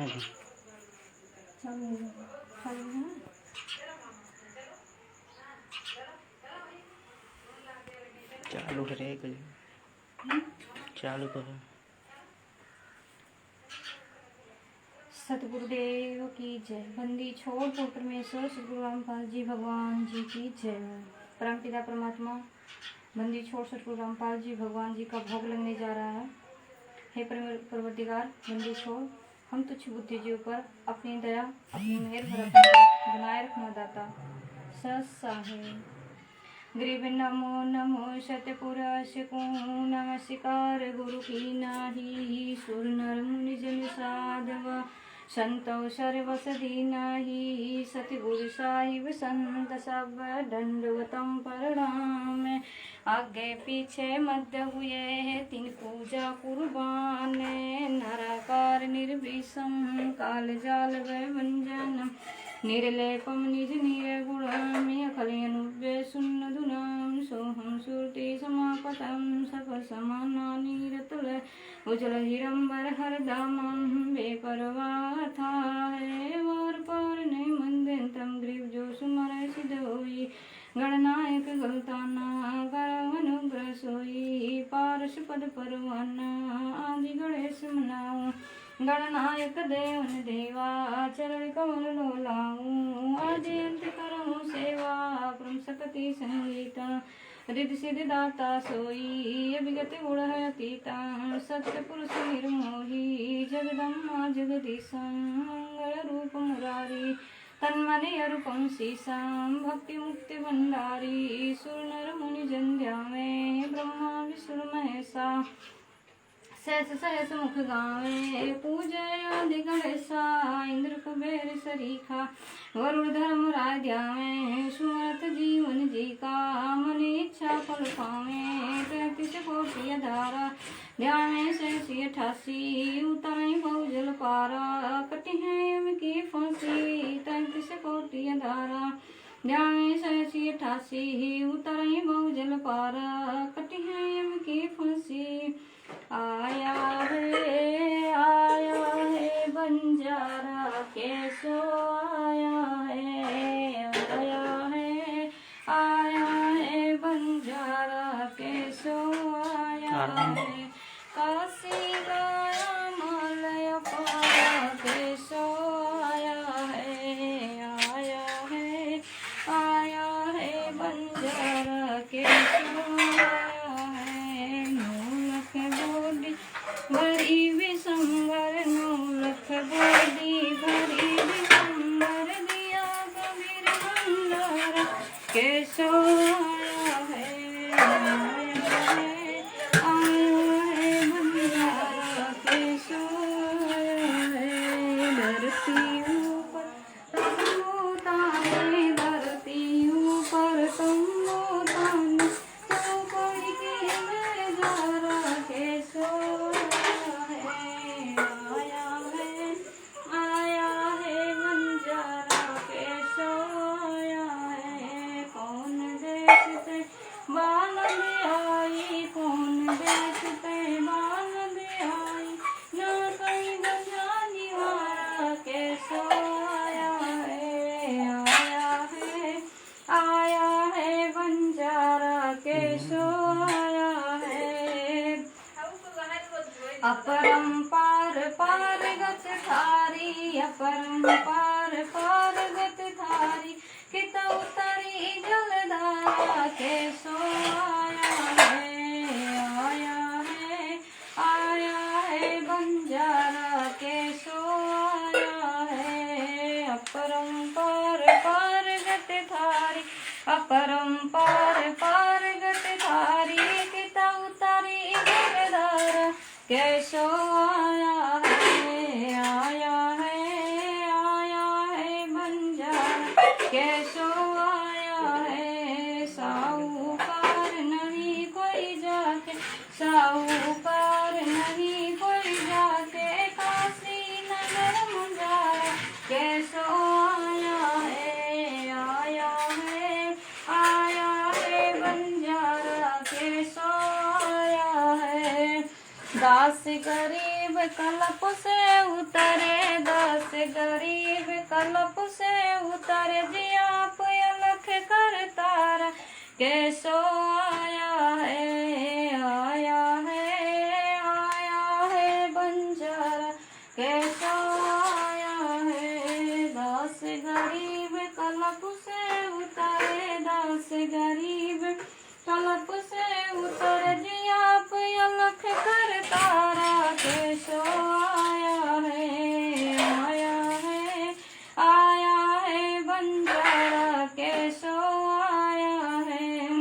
अभी चालू करे चालू करो। सतगुरुदेव की जय। बंदी छोड़ तो परमेश्वर सतगुरु रामपाल जी भगवान जी की जय। परमपिता परमात्मा बंदी छोड़ सतगुरु रामपाल जी भगवान जी का भोग लगने जा रहा है। हे परवरदिगार, बंदी छोड़ हम तुच्छ बुद्धिजीव पर अपनी दया अपनी मेहर भरा बनाए रखना दाता। साहेब ग्रीव नमो नमो सतपुरुष को नमस्कार गुरु की नाही। सुर नर मुनि जन साधव संतो सर्वसदी नाही। सतगुरु साहिब संत सब दंडवतम प्रणाम। आगे पीछे मध्य हुए तीन पूजा कुर्बान। नराकार निर्विषम काल जाल वंजन निर्लेपम निज निर्गुणम अखलयनुव्य सुन्नधुनाम सोहम सुरति समापतम सफल समानानि रतुल उज्जवल हिरंबर हरदमं बेपरवाह था है वार पार नहीं मंदिरम ग्रीव जो सुमर सिद्ध होई। गणनायक गलताना करम अनुग्रह सोई। पारस पद परवाना आदि गणेश मनाऊं। गणनायक देवन देवा चरण कमल लोलाऊं। आदि अंत करऊं सेवा परम सकति संगीता। रिद्धि सिद्धि दाता सोई अभिगति गुण है अतीता। सत्य पुरुष निर्मोही जगदम्मा जगदीशा। मंगल रूप मुरारी तन्मने अरूपम सीसाम। भक्ति मुक्ति भंडारी सुर नर मुनि जन ध्यावे। ब्रह्मा विष्णु महेशा सहस सहस मुख गावे। पूजय आदि गणेशा इंद्र कुबेर सरीखा। वरुण धर्म राय ध्यावे। सुमत जीवन जी का मन इच्छा फल पावे। 33 कोटि धारा ध्यावे 88 उतरई बहुजल पारा। कटी है यम की फांसी 33 कोटि धारा ध्यावे 88 उतरई बहुजल पारा। कटी है यम की फांसी। आया है बंजारा कैसो आया है। आया है बंजारा कैसो आया है। काशी गया मलय पारा कैसो आया है। आया है बंजारा कैसो आया है। नौलख बोली भरी विसंबर नौलख बोली भरी विसंबर दिया कबीर भंडारा कैसो आया है। आया है बंजारा कैसो आया है। धरती ऊपर तंबू ताने धरती ऊपर तंबू ताने तो कोई के नजारा कैसो आया है बंजारा कैसो आया है। कौन देश से बाल दे आई कौन देश से बाल दे आई ना कहीं गंगा निवारा कैसो आया है। आया है बंजारा कैसो आया है। अपरंपार पार गत थारी अपरंपार पार गत थारी कित उतरी जलधारा कैसो आया है बंजारा कैसो आया है। अपरंपार पार गत थारी अपरंपार पार गत थारी कित उतरी जलधारा कैसो आया है बंजारा कैसो आया है। साहूकार नहीं कोई जाके साहूकार नहीं कोई जाके काशी नगर मुंजारा कैसो आया है बंजारा कैसो आया है। दास गरीब कलप से उतरे गरीब कलप से उतर जी आप अलख कर तारा कैसो आया है बंजारा कैसो आया है दास गरीब कलप से उतरे दास गरीब कलप से उतर जी आप अलख कर तारा कैसो आया है बंजारा कैसो आया है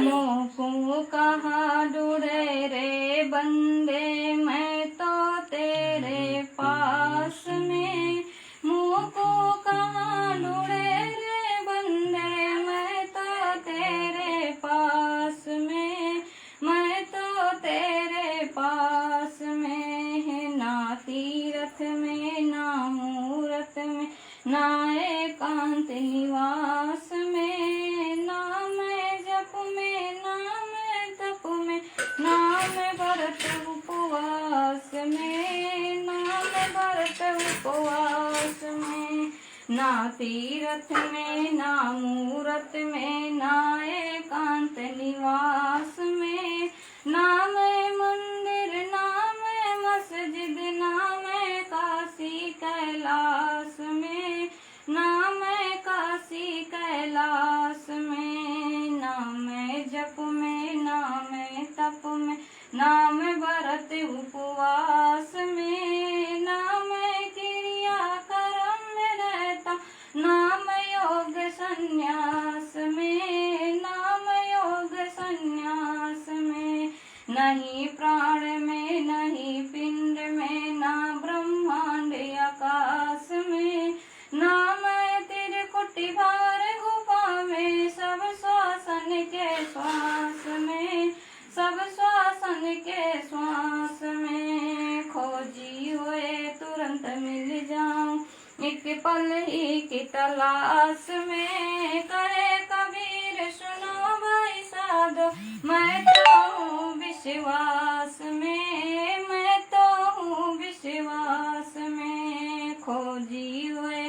मोको कहाँ ढूंढे रे बंदे मैं तो तेरे पास में मोको कहाँ ढूंढे रे बंदे मैं तो तेरे पास में मैं तो तेरे पास में ना तीरथ में ना मूरत में ना एकांत निवास में ना मैं जप में ना मैं तप में ना मैं व्रत उपवास में ना मैं व्रत उपवास में ना तीरथ में ना मूरत में ना एकांत निवास में ना मैं मंदिर ना मैं मस्जिद ना मैं काशी कैलाश में ना मैं काशी कैलाश में ना मैं जप में ना मैं तप में ना मैं व्रत उपवास में ना मैं क्रिया कर्म में रहता ना मैं योग संन्यास में ना मैं योग संन्यास में नहीं प्राण में नहीं पिंड में ना ब्रह्मांड आकाश में ना मैं तेरे कुटी भार गुफा में सब श्वासन के श्वास में सब श्वासन के श्वास में खोजी हुए तुरंत मिल जाऊं एक पल ही की तलाश में कहे कबीर सुनो भाई साधो मैं तो हूँ विश्वास में मैं तो हूँ विश्वास में खोजी हुए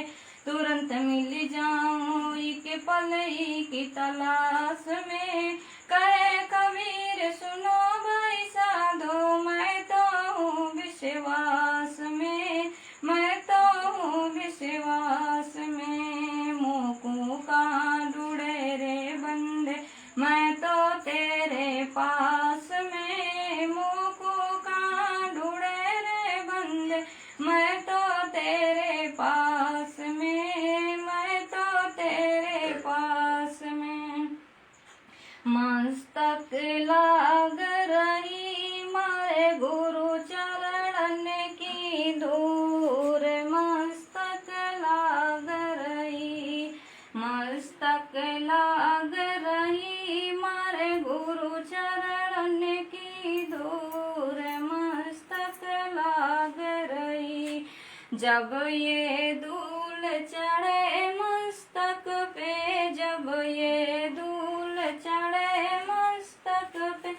तुरंत मिल जाऊं एक पल ही की तलाश में कहे कबीर सुनो भाई साधो मैं तो हूँ विश्वास में मैं तो हूँ विश्वास में मोको कहाँ ढूंढे रे बंदे मैं तो तेरे पास में मोको कहाँ ढूंढे रे बंदे मैं तो तेरे पास में मैं तो तेरे पास में मस्तक लाग रही मारे गुरु चरण की धूर मस्तक लाग रही मस्तक लाग रही मारे गुरु चरण की धूर मस्तक लाग रही जब ये धूल चढ़े मस्तक पे जब ये धूल चढ़े मस्तक पे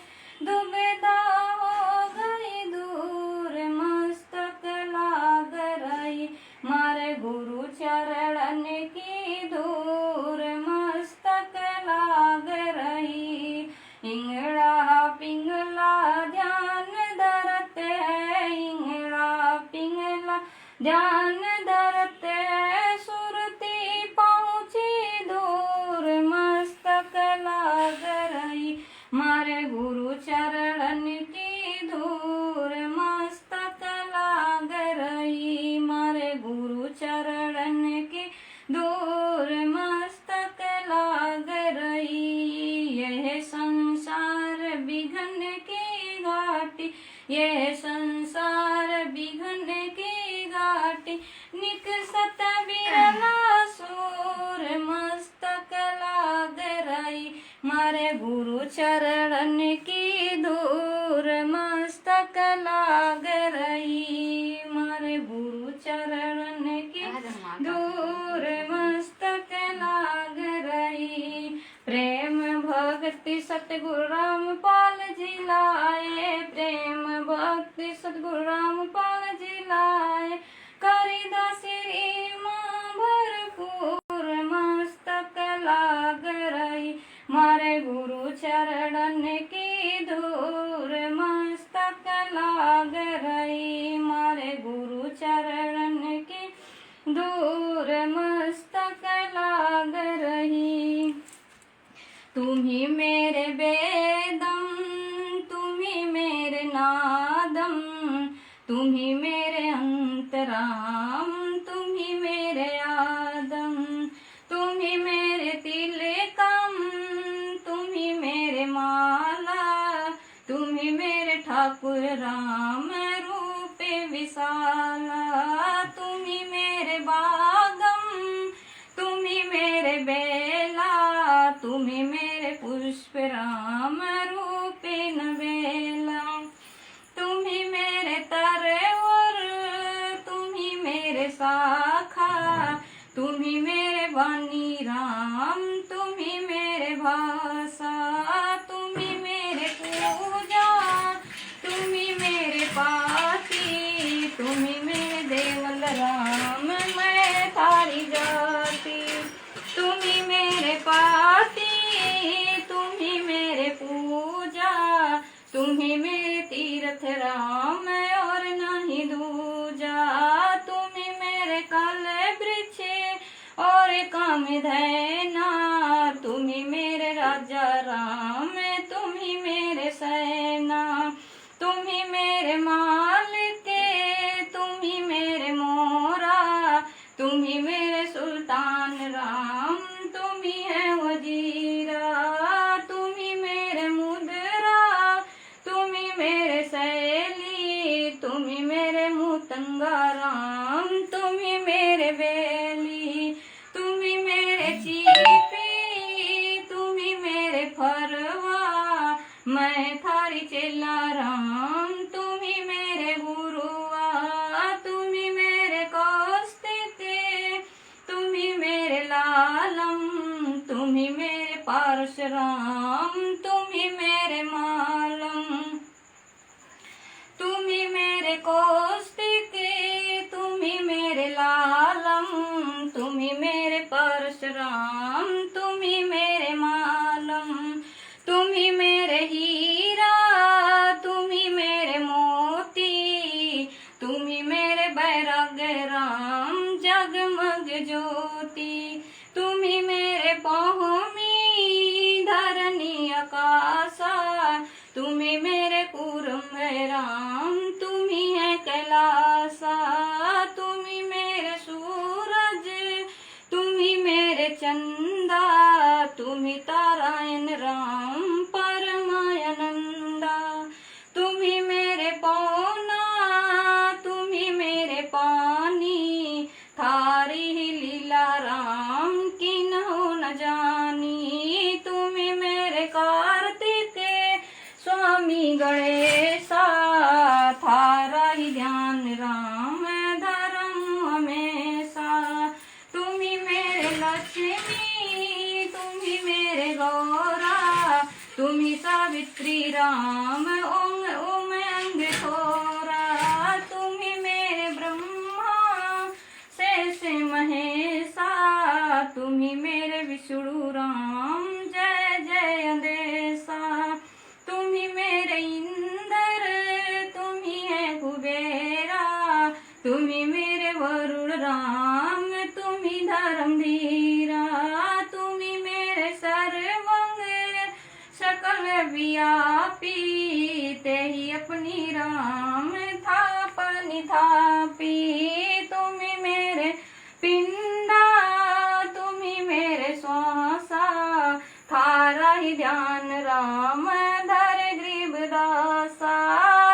दुविधा हो गई दूर मस्तक लाग रही मारे गुरु चरण की धूर मस्तक लाग रही इंगड़ा पिंगला ध्यान धरते है इंगड़ा पिंगला ध्यान धरते है सुरती पहुँची दूर मस्तक लाग रही मारे गुरु चरण की धूर मस्तक लाग रही मारे गुरु चरण की धूर मस्तक लाग रही यह संसार विघन की घाटी यह संसार विघन की घाटी निकसत बिरला सूर मस्तक लाग रही मारे गुरु चरण की धूर मस्तक लाग रही मारे गुरु चरण की धूर मस्तक लाग रही प्रेम भक्ति सतगुरु रामपाल जी लाए प्रेम भक्ति सतगुरु रामपाल जी लाए दूर मस्तक लाग रही। तुम्ही मेरे वेदम, तुम्ही मेरे नादम, तुम्ही मेरे अंतराम, तुम्ही मेरे आदम, तुम्ही मेरे तिलकम, तुम्ही मेरे माला, तुम्ही मेरे ठाकुर राम रूप विशाला। तुम्ही मेरे बागम, तुम्ही मेरे बेला, तुम्ही मेरे पुष्प राम रूप नवेला। तुम्ही मेरे तरवर, तुम्ही मेरे शाखा, तुम्ही मेरे वाणी राम, तुम्ही मेरे भाषा। तुम्ही मेरे पूजा, तुम्ही मेरे पाती, तुम्ही मेरे देवल राम, मैं थारी जाती। तुम्ही मेरे पाती, तुम्ही मेरे पूजा, तुम्ही मेरे तीर्थ राम और नहीं दूजा। तुम्ही मेरे कल वृक्ष और काम धैना, तुम्ही मेरे राजा राम, तुम्ही मेरे सेना। तुम्ही मेरे मालिक, तुम्ही मेरे मोरा, तुम्ही मेरे सुल्तान राम, तुम्ही है वजीरा। तुम्ही मेरे मुद्रा, तुम्ही मेरे शैली, तुम्ही मेरे मुतंगा राम, तुम्ही मेरे बेली। तुम्ही मेरे चीपी, तुम्ही मेरे फरवा, मैं थारी चेला राम, तुम्ही मेरे गुरुआ। तुम्ही मेरे कौस्तिक, तुम्ही मेरे लालम, तुम्ही मेरे पारशुराम, तुम्ही मेरे मालम। तुम्ही मेरे कौस्तिक, तुम्ही मेरे लालम, तुम्ही मेरे परशुराम, तुम्ही मेरे मालम। तुम्ही मेरे हीरा, तुम्ही मेरे मोती, तुम्ही मेरे बैराग्य राम, जगमग ज्योति। तुम्ही मेरे पहुमी, धरनी आकाशा, तुम्ही मेरे कुरम राम, तुम्ही है कैलासा। तुम्ही मेरे सूरज, तुम्ही मेरे चंदा, तुम्ही तारायण राम, परमानंदा। तुम्ही मेरे पौना, तुम्ही मेरे पानी, थारी ही लीला राम, किन्हो न जानी। तुम्ही मेरे कार्तिक, स्वामी गणेशा, थारा ही ध्यान राम, धर्म हमेशा। तुम्ही मेरे लक्ष्मी, तुम्ही मेरे गौरा, तुम्ही सावित्री राम, ओम ओम अंग थोरा। तुम्ही मेरे ब्रह्मा, शेष महेशा, तुम्ही मेरे विष्णु राम, जय जय अंदेशा। तुम्ही मेरे इंद्र, तुम्ही है कुबेरा, तुम्ही मेरे वरुण राम, तुम्ही धर्मधीरा। तुम्ही मेरे सर्वंग, सकल व्यापी, ते ही अपनी राम, थापनि थापी। तुम्ही मेरे पिंडा, तुम्ही मेरे श्वासा, थारा ही ध्यान राम, धर गरीबदासा।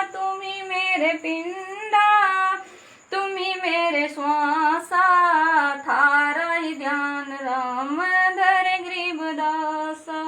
तुम्ही मेरे पिंडा, तुम्ही मेरे श्वासा, थारा ही ध्यान राम, धर गरीबदासा।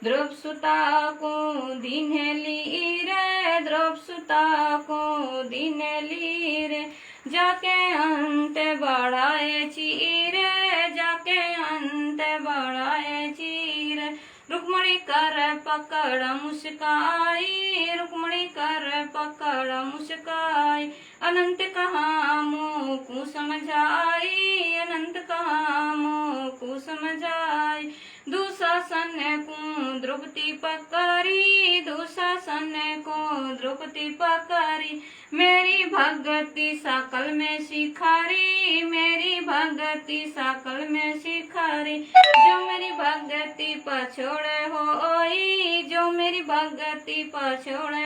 ध्रुव सुता को दिन लीरे, ध्रुव सुता को दिन लीरे, जाके अंत बढ़ाए चीरे, जाके अंत बढ़ाए चीरे। रुक्मणी कर पकड़ मुस्काई, रुक्मणी कर पकड़ मुस्काई। अनंत कहाँ मोह को समझाई, अनंत कहाँ मोह को समझाई। दुशासन को द्रौपदी पकड़ी, दुशासन को द्रौपदी पकारी। मेरी भगति सकल में सिखारी, मेरी भगति सकल में सिखारी। जो मेरी भगति पछोड़े होई, जो मेरी भगति पछोड़े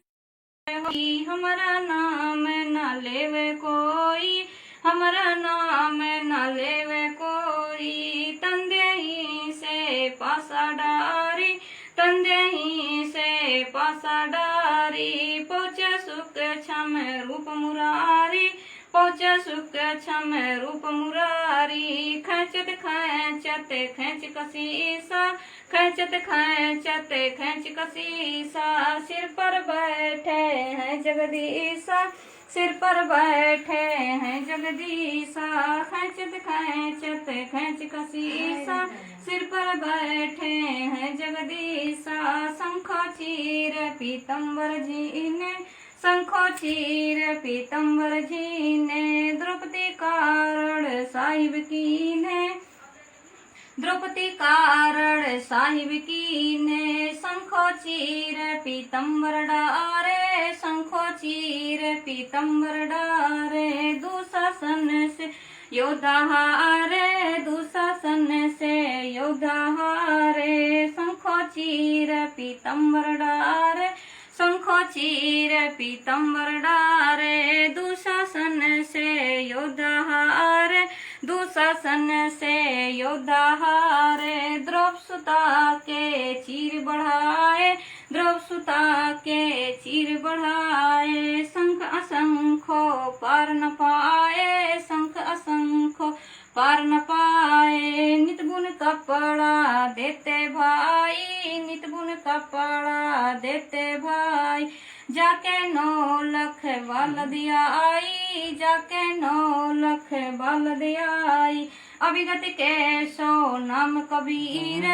होई। हमारा नाम न लेवे कोई, हमारा नाम न लेवे कोई। तंदेही से पासा डारी, तंदेही से पासा डारी। पहुँचे सुख छम रूप मुरारी, पहुँचे सुख छम रूप मुरारी। खैचत खैचत खैच कसीसा, खैचत खैचत खैच कसीसा। सिर पर बैठे हैं जगदीशा, सिर पर बैठे हैं जगदीशा। खैचत खैचत खैच कसीसा, सिर पर बैठे हैं जगदीशा। शंखो चीर पीतम्बर जीने, शंखो चीर पीतम्बर जीने। द्रौपदी कारण साहिब कीने, द्रौपदी कारण साहिब कीने। शंखो चीर पीतम्बर डारे, शंखो चीर पीतम्बर डारे। दुशासन से योद्धा हारे, दुशासन से योद्धा हारे। शंखो चीर पीतम्बर डारे, शंखो चीर पीतम्बर डारे। दुशासन से योद्धा हारे, दुशासन से योद्धा हारे। द्रौपसुता के चीर बढ़ाए, द्रौपसुता के चीर बढ़ाए। शंख असंखो पार न पाए, शंख असंखो पार न पाए। नित बुन कपड़ा देते भाई, नित बुन कपड़ा देते भाई। जाके 9 लख बाल दिया आई, जाके 9 लख बाल दिया आई। अभिगत के 100 नाम कबीर,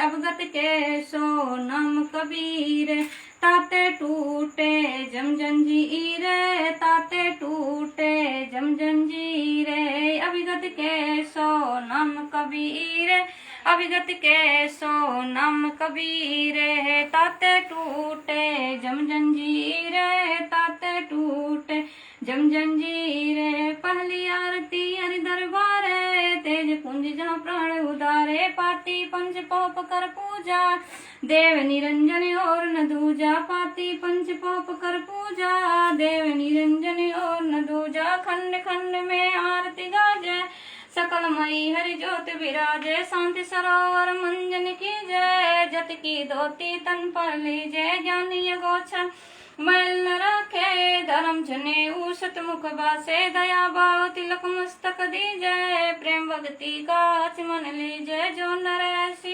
अवगत के 100 नाम कबीर। ताते टूटे जम जंजीर, ताते टूटे जम जंजीर। अभिगत के 100 नाम कबीर, अभिगत के 100 नाम कबीर। ताते टूटे जम जंजीर, ताते टूटे जम जंजीर। पहली आरती हरि दरबार, तेज कुंज जहाँ प्राण उदारे। पाती पंच पाप कर पूजा, देव निरंजन और न दूजा। पाती पंच पाप कर पूजा, देव निरंजन और न दूजा। खंड खंड में आरती गाजे, सकल मई हरि ज्योत विराजे। शांति सरोवर मंजन की जय, जत की धोती तन पर लीजे। ज्ञानी गोछा मैल न रखे, धर्म जने ऊसत मुख बासे। दया भाव तिलक मस्तक दीजय, प्रेम भक्ति का आचमन लीजय। जो नर ऐसी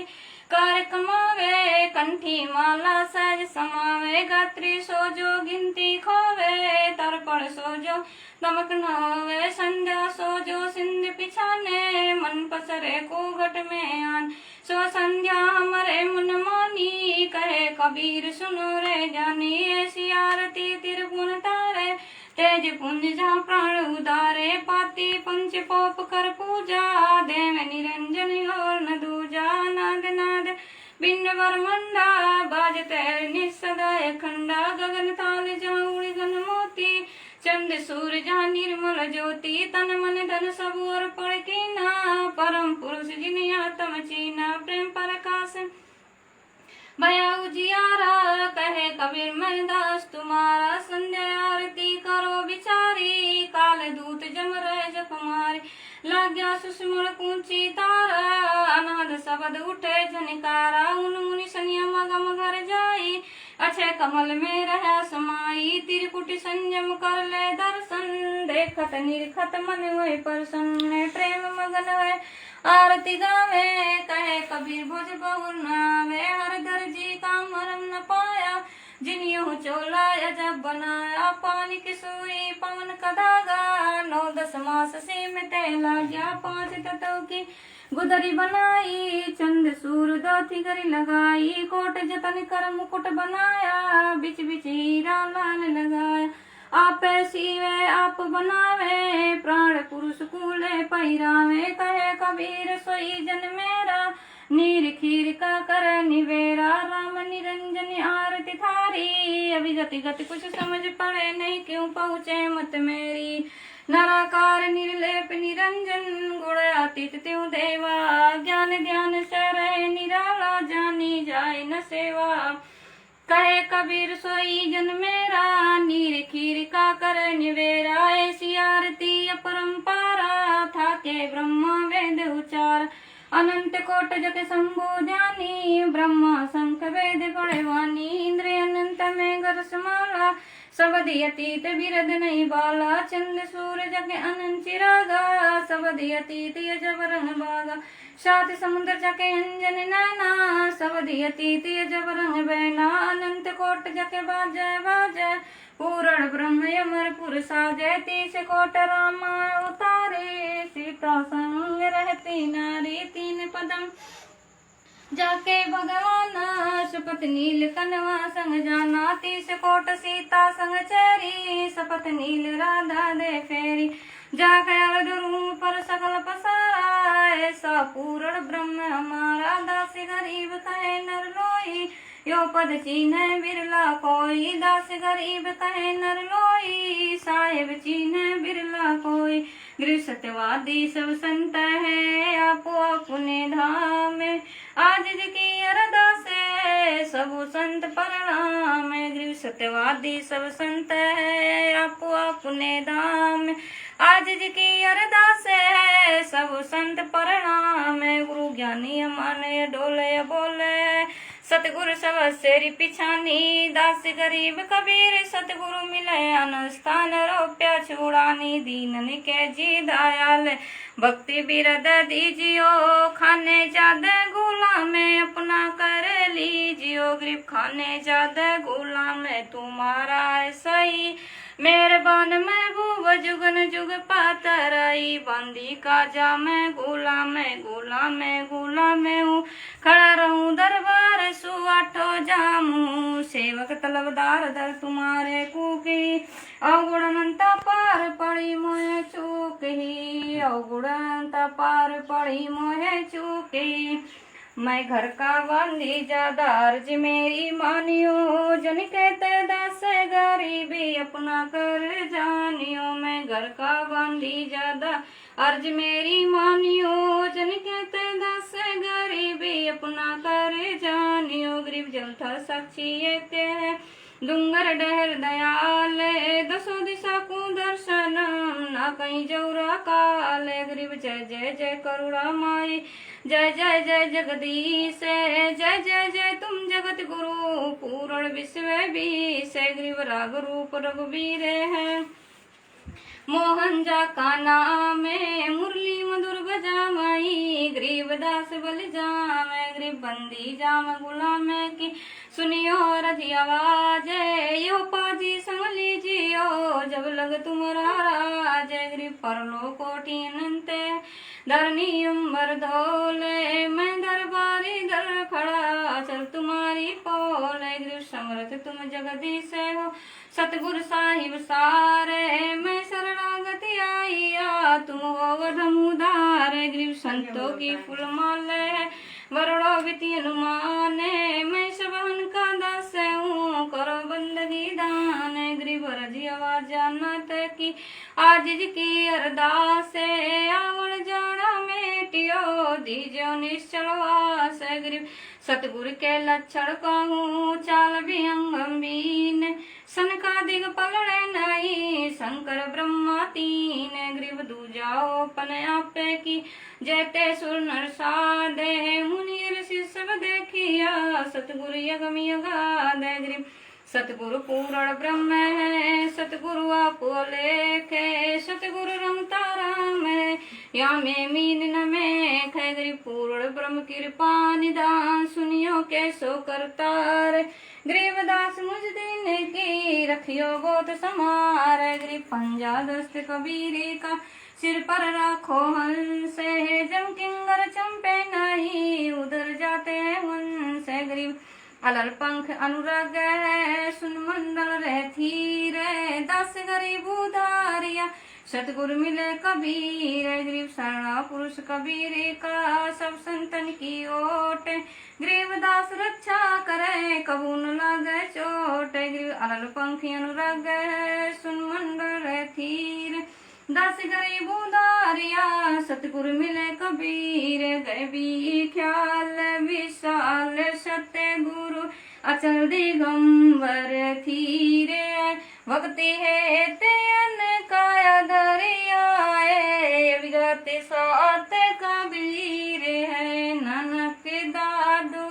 कार्य कमावे, कंठी माला सहज समावे। गात्री सोजो गिनती खोवे, तर्पण सोजो दमक न होवे। संध्या सोजो सिंध पिछाने, मन पसरे को घट में आन। सो संध्या हमारे मन मानी, कहे कबीर सुनो रे जानी। ऐसी आरती तिरपुन तारे, तेज पुंज जहाँ प्राण उदारे। पाती पंच पोप कर पूजा, देव निरंजन और न दूजा। नाद नाद बिन्न बरमंडा, बाजते निस्सदाय खंडा। गगन ताल जहाँ उड़ी गन मोती, चंद सूर्य जहाँ निर्मल ज्योति। तन मन धन सब और पड़ कीना, परम पुरुष जिन आत्म चीना। प्रेम प्रकाश भया उजियारा, कहे कबीर मैं दास तुम्हारा। संध्या आरती करो बिचारी, काल दूत जम रहे जप मारी। लाग्या सुषमण कूची तारा, अनाद शब्द उठे झनकारा। उन मुनि सनिया मगम घर जाई, अक्षय कमल में रहा समाई। त्रिपुटी संयम कर ले दर्शन, देखत निरखत मन हुए प्रसन्न। प्रेम मगन हुए आरती गावे, कहे कबीर भुज बहुर नावे। हर दर्जी का मरम न पाया, जिन यूं चोला अजब बनाया। पानी की सुई पवन का धागा, 9-10 मास सीमित लाग्या। 5 तत्व की गुदरी बनाई, चंद सूर दोथी गरी लगाई। कोट जतन कर मुकुट बनाया, बिच बिच हीरा लाल लगाया। आप सीवे आप बनावे, प्राण पुरुष कूले पहिरावे। कहे कबीर सोई जन मेरा, नीर खीर का कर निवेरा राम निरंजन आरती थारी। अभी गति गति कुछ समझ पड़े नहीं क्यों पहुँचे मत मेरी। नराकार निर्लेप निरंजन गुण अतीत त्यों देवा। ज्ञान ध्यान से रहे निराला जानी जाए न सेवा। कहे कबीर सोई जन मेरा नीर खीर का कर निवेरा। ऐसी आरती अपरंपारा था के ब्रह्मा वेद उचार। अनंत कोट जग शंभु ध्यानी ब्रह्मा शंख वेद पढ़े वाणी। इंद्र अनंत में गरसमाला सबदि अतीत बिरद नहीं बाला। चंद्र सूर्य जग अनंत चिरागा सबदि अतीत यजब रंग बागा। सात समुद्र जके अंजन नैना सबदि अतीत यजब रंग बैना। अनंत कोट जके बाजय बाजय पूर्ण ब्रह्म यमरपुर साजय। 30 कोट रामा उतारे सीता संग रहती नारी। 3 पदम जाके भगवान शपथ नील कनवा संग जाना। 30 कोट सीता संग चेरी शपथ नील राधा दे फेरी। जाके अर्ध रूम पर सकल पसारा ऐसा पूर्ण ब्रह्म हमारा। दास गरीब कहे नर लोई यो पद चीन्ह बिरला कोई। दास गरीब कहे नर लोई साहेब चीन्ह बिरला कोई। गृह सत्यवादी सब संत है आपो अपने धाम। आज की अरदास सब संत प्रणाम। गृह सत्यवादी सब संत है आपो अपने धाम। आज की अरदास है सब संत प्रणाम। गुरु ज्ञानी माने डोले बोले सतगुरु सब सेरी पिछानी। दास गरीब कबीर सतगुरु मिले अनस्थान रोप्या छुड़ानी। दीनन के जी दयाल भक्ति बिरद दीजियो। खाने जाद गुलाम में अपना कर लीजियो। गरीब खाने जाद गुलाम में तुम्हारा सही। मेहरबान महबूब जुगन जुग पातराई। बंदी का जा मैं गुलाम गुलाम हूँ। खड़ा रहूं दरबार सुआठो जामू। सेवक तलबदार दर तुम्हारे कुकी। अवगुणमंता पार पड़ी मोह चूक ही। अवगुणमंता पार पड़ी मोह चूक ही। मैं घर का बंदी ज्यादा अर्ज मेरी मानियो। जन कहते दास गरीबी अपना कर जानियो। मैं घर का बंदी ज्यादा अर्ज मेरी मानियो। जन कहते दास गरीबी अपना कर जानियो। गरीब जल था साक्षी ये है डूंगर डहर दयाल। दसों दिशा को दर्शन ना कहीं जौरा काल। गरीब जय जय जय करुणा माई। जय जय जय जगदीश। जय जय जय तुम जगत गुरु पूर्ण विश्व बीस। गरीब राग रूप रघुवीर है मोहन जा का नाम। मुरली मधुर बजा माई। गरीब दास बल जाम। गरीब बंदी जाम गुलाम की सुनियो रथी आवाज। यो पाजी संग लीजियो जब लग तुम्हारा राज। गरीब परलो कोटि अनंत धरनी अंबर धोले। मैं दरबारी दर खड़ा चल तुम्हारी पोले। गरीब समर्थ तुम जगदीश हो सतगुरु साहिब सारे। मैं शरणागति आईया तुम हो धमुदार। गरीब संतों की फूल माले वरुणो विति अनुमान। मैं सबहन का दास हूँ करो बंदगी दान। गरीब रजी आवाज जानत की आज की अरदास। आवण जाना मेटियो दीजो निश्चल वास। गरीब सतगुरु के लक्षण कहूँ चाल भी अंगमीन। सनका दिग पलड़े नहीं शंकर ब्रह्मा तीन। गरीब दूजाओ पन आपे की जैते सुर नर साधे। मुनि ऋषि सब देखिया सतगुरु यगम यगाधे। गरीब सतगुरु पूर्ण ब्रह्म है सतगुरु आपो लेख। सतगुरु रमता राम है या में मीन न में खे। गरीब पूर्ण ब्रह्म कृपा निदान सुनियो कैसो करतार। गरीब दास मुझ दिन की रखियो गोत समार। गरीब पंजा दस्त कबीरी का सिर पर राखो हंस। जम किंगर चंपे नहीं उधर जाते वंश। गरीब अलल पंख अनुराग है सुन मंडल रहती रे दस गरीब उधारिया सतगुरु मिले कबीर गरीब शरणा पुरुष कबीर का सब संतन की ओट गरीबदास रक्षा करे कबू न लागे चोट गरीब अलल पंख अनुराग है सुन मंडल रहती रे दस गरीब उधारिया सतगुरु मिले कबीर गए भी ख्याल विशाल सत्य गुरु अचल दिगंबर थीरे भक्ति है तेन काया धरियाए विगत सात कबीर है नानक दादू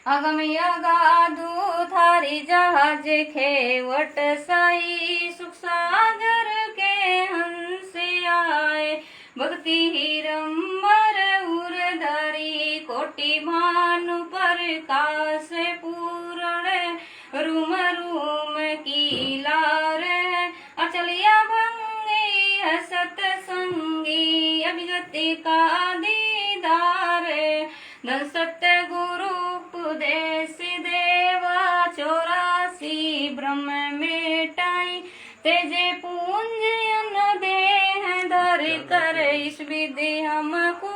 अगम अगाधु थारी जहाज खेवट साई सुख सागर के हंस आए भक्ति हिरमर उरधरी कोटि भानु प्रकाश पूर्ण रूम रूम की लार अचलिया भंगी हसत संगी अभिगति का दीदार धन सत्य गुरु उपदेश देवा 84 ब्रह्म मेटाई तेजे पूंज अन देह धर कर इस विधि हमको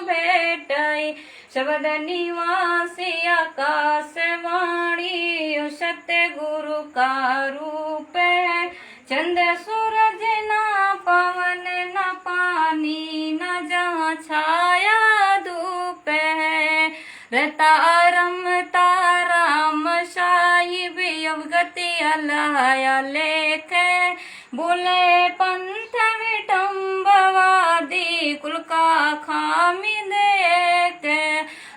भेटाई शब्द निवासी आकाश वाणी सत्य गुरु का रूप है चंद सूरज ना पवन न पानी न जहाँ छाया धूप है रहता रमता राम साहिब अवगति अलाया लेख बोले पंथ विटम्बवादी कुल का खामी देख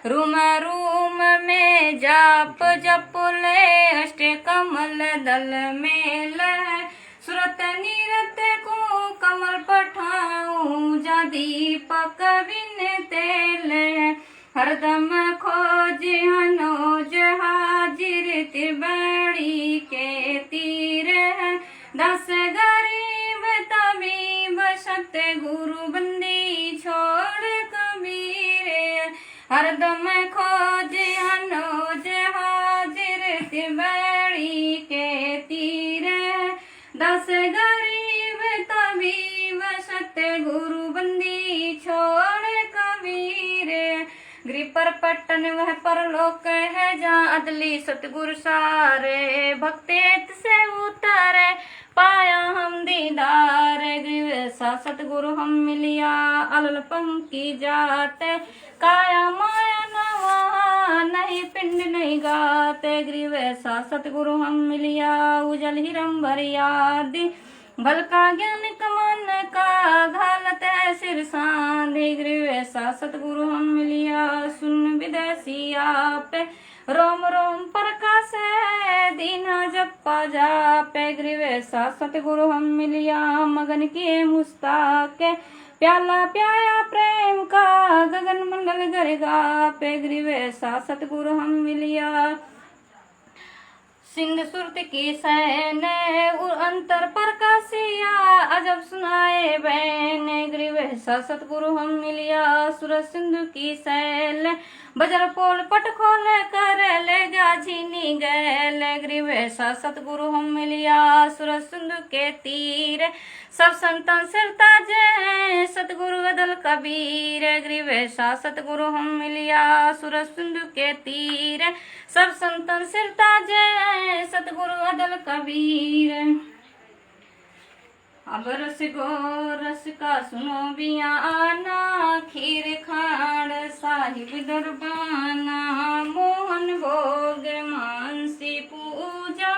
रूम रूम में जाप जप ले अष्ट कमल दल में लह सुरत निरत को कमल पठाऊं जा दीपक बिन तेल हरदम खोज हनोज हाजिर तिबड़ी के तीर दस गरीब तबीब सत्य गुरु बंदी छोड़ कबीर हरदम खोज हनोज हाजिर तिबड़ी के तीर दस गरीब तबीब सत्य गुरु बंदी छोड़ कबीर गृह पर पट्टन वह परलोक है जहाँ अदली सतगुरु सारे भक्तेत से उतारे पाया हम दीदार गृह सा सतगुरु हम मिलिया अलल पंखी जाते काया माया नवा नहीं पिंड नहीं गाते गृह सा सतगुरु हम मिलिया उजल हिरम भरियादि भल का ज्ञान कमान का घालत है सिर सांधे गृह सा सतगुरु हम मिलिया सुन विदेशी पे रोम रोम प्रकाश है दीना जप्पा जापे गृह सा सतगुरु हम मिलिया मगन किए मुस्ताक प्याला प्याया प्रेम का गगन मंडल गरेगा पे गृह सा सतगुरु हम मिलिया सिंध सुरत की सैन अंतर प्रकाशिया अजब सुनाए बैन गृह सा सतगुरु हम मिलिया सुर सिंधु की सैल बजर पोल पट खोल कर ले जा झीनी गैल गृह सा सतगुरु हम मिलिया सुर सिंधु के तीर सब संतन सिरता जय सतगुरु अदल कबीर गृह सा सतगुरु हम मिलिया सुर सिंधु के तीर सब संतन सिरता जय सतगुरु अदल कबीर अब रस गो रस का सुनो बिया आना खीर खाड़ साहिब दरबाना मोहन भोग मानसी पूजा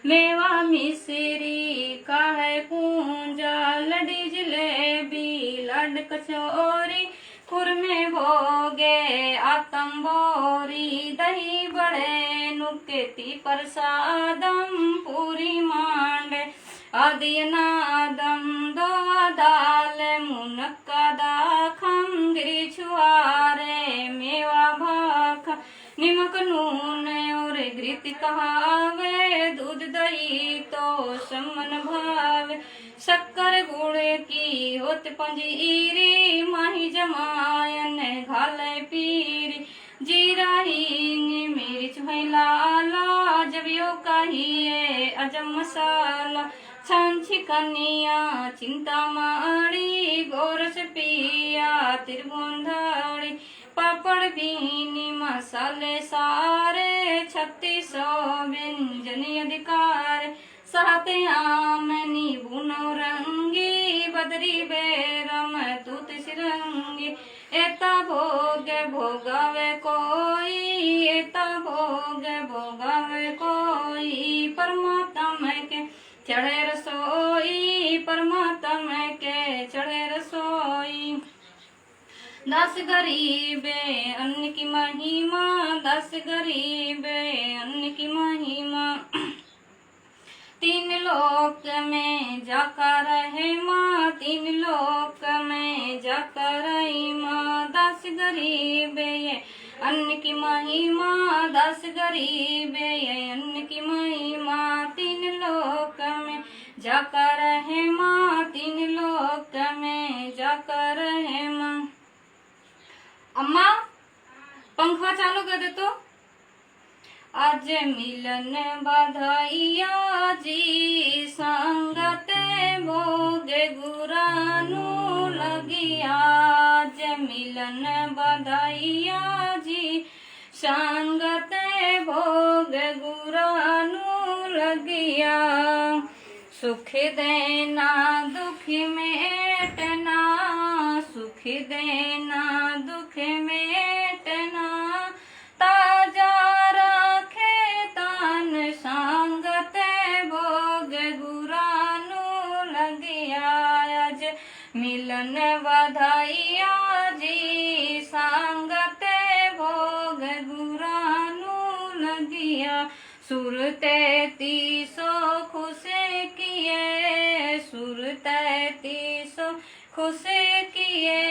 मेवा मिश्री का है पूंजा लडी जलेबी लड कचौरी खुरमे भोगे आतम बोरी दही बड़े नुकेती प्रसादम पूरी मांड आदि नादम दो दाल मुनक्का दाखम गिरी छुआरे मेवा भाख निमक नून और घृत कहावे दूध दही तो समन भावे शक्कर गुड़ की होत पंजीरी माही जमायन घाले पीरी जीराही मिर्च भई लाला जब यो कहिए अजम मसाला छांछी कनिया चिंतामणि गोरस पिया त्रिभुवनधारी पापड़ बीनी मसाले सारे 3600 व्यंजन अधिकार सहते आमनी बुनो रंगी बदरी बेरम तूत सिरंगी एता भोग भोगावे कोई एता भोग भोगावे कोई परमात्मा के चढ़े रसोई परमात्मा के चढ़े रसोई 10 गरीबे अन्न की महिमा 10 गरीबे अन्न की महिमा 3 लोक में जाकर रहे माँ 3 लोक में जाकर रही माँ 10 गरीबे ये अन्न की महिमा 10 गरीबे ये अन्न की महिमा 3 लोक में जाकर रहे माँ 3 लोक में जाकर रहे माँ। अम्मा पंखा चालू कर दे तो। आज मिलन बधाइया जी संगत भोगे गुरानु लगिया आज मिलन बधाइया जी संगत भोगे गुरानु लगिया सुख देना दुख मेटना सुख देना दुख मेटना ताजा रखे तान संगत भोग गुरानु लगिया आज मिलन बधाइया जी संगत भोग गुरानु लगिया सुर 3300 खुश किए सुर 3300 खुश किए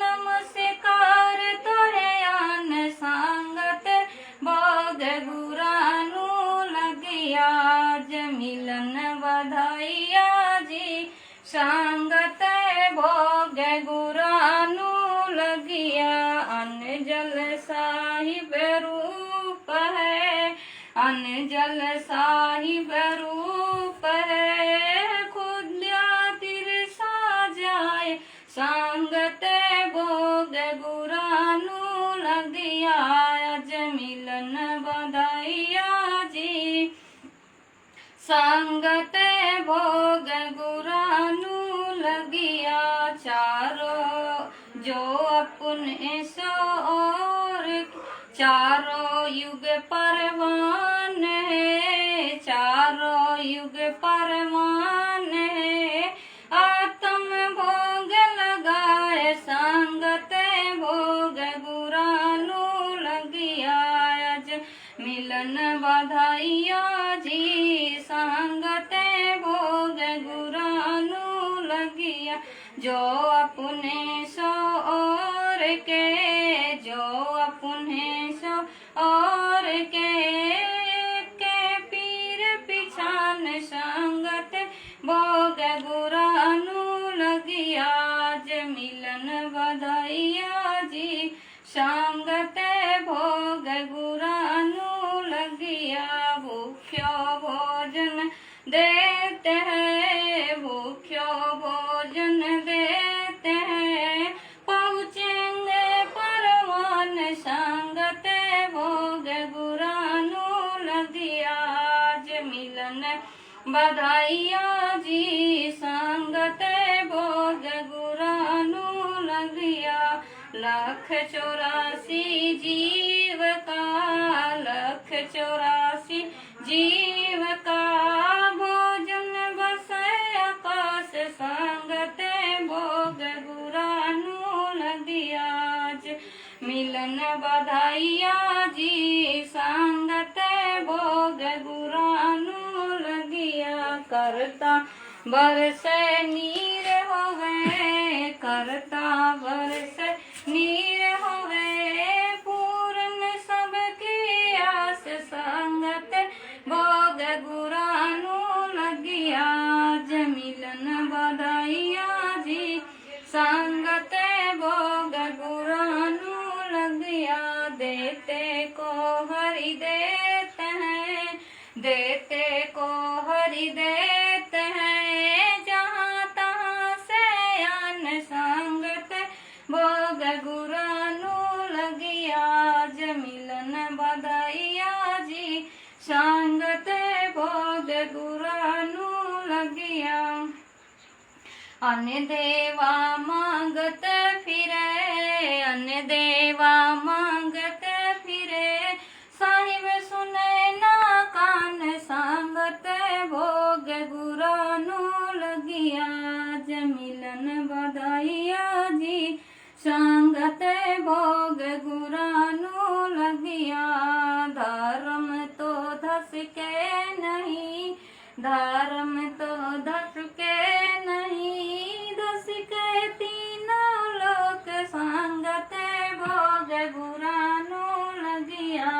नमस्कार तोहे आन संगत भोग गुरानु लगिया आज मिलन बधाइया जी संगत भोग गुरानु लगिया अन्न जल साहिब रूप है अन्न जल साहिब रूप है खुद्या तिरसा जाए संगत भोग गुरानु लगिया आज मिलन बधाइया जी संगत भोग गुरानु लगिया चारों जो अपने सो और चारों युग परवान है चारों युग परवान है आत्म भोग लगाए संगत भोग गुरानु लगिया आज मिलन बधाइया जी संगत भोग गुरानु लगिया जो अपने सो और के जो अपने सो और के पीर पिछान संगत भोग गुरानु लगिया आज मिलन बधाइया जी संगत भोग गुरानु लगिया भूख्यो भोजन देते हैं भूख्यो भोजन देते हैं पहुँचेंगे परवान संगत भोग गुरानु लगिया आज मिलन बधाइया जी संगत भोग गुरानु लगिया 184 जीव का 184 जीव का भोजन बसे आकाश संगत भोग गुरानु लगिया आज मिलन बधाइया जी संगत भोग गुरानु लगिया करता बरस नीर होवे करता बरस नीर होवे पूर्ण सबकी आस संगत भोग गुरानु लगिया आज मिलन बधाइया जी संगत भोग गुरानु लगिया दे संगत भोग गुरानु लगिया ज मिलन बधाइया जी संगत भोग गुरानु लगिया अन्य देवा मांगत फिरे अन्य देवा मांगत फिरे साहिब सुने ना कान संगत भोग गुरानु लगिया ज मिलन बधाइया जी संगत भोग गुरानु लगिया धर्म तो धस के नहीं धर्म तो धस के नहीं धस के तीनों लोक संगत भोग गुरानु लगिया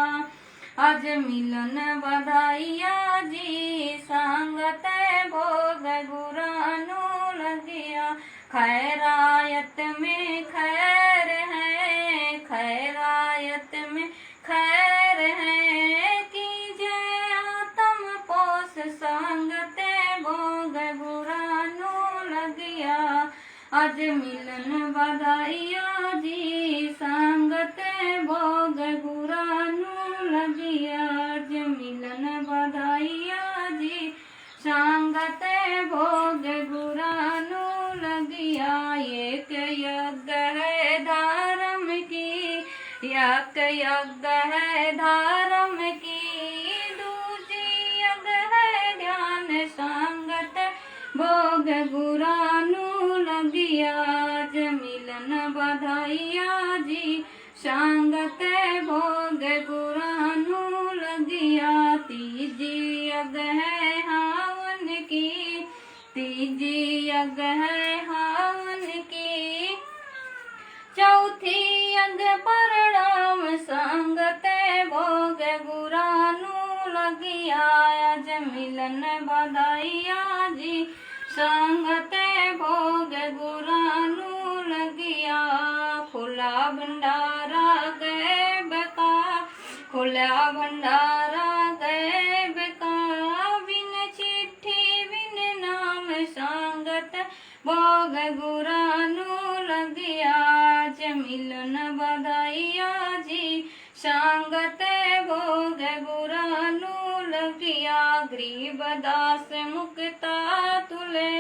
आज मिलन बधाइया जी संगत भोग गुरानु लगिया खैरायत में खैर है खैरायत में खैर है कीजिए आत्म पोष संगत भोग गुरानु लगिया आज मिलन बधाइया जी संगत भोग गुरानु लगिया आज मिलन बधाइया जी संगत भोग गुरानु लगिया एक यज्ञ है धर्म की एक यज्ञ है धर्म की दूजी यज्ञ है ध्यान संगत भोग गुरानु लगिया ज मिलन बधाइया जी संगत भोग गुरानु लगिया तीजी यज्ञ है हावन की तीजी यज्ञ है हावन की चौथी यज्ञ परिणाम संगत भोग गुरानु लगिया ज मिलन बधाइया जी संगत भोग गुरानु लगिया खुला भंडारा गए बका खुला भंडारा गए बका बिन चिट्ठी बिन नाम संगत भोग गुरानु लगिया ज मिलन बधाइया जी संगत भोग गुरानु लगिया गरीब दास मुक्ता तुले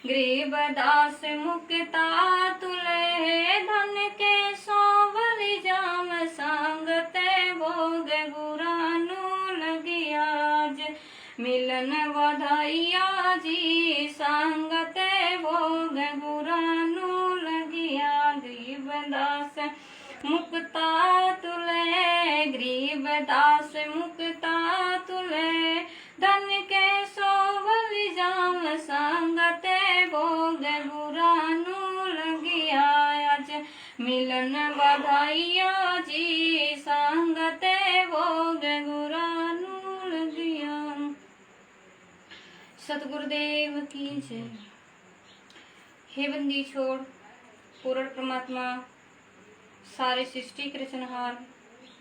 गरीब दास मुक्ता तुले धन के सोवल जाम संगत भोग गुरानु लगिया ज मिलन बधाइया जी संगत भोग गुरानु लगिया गरीब दास मुक्ता तुले गरीब दास मुक्ता तुले धन के सोवल जाम संगत भोग गुरानु लगिया आज मिलन बधाइया जी संगत भोग गुरानु लगिया। सतगुरुदेव की जय। हे बंदी छोड़ पूर्ण परमात्मा सारे सृष्टि के रचनहार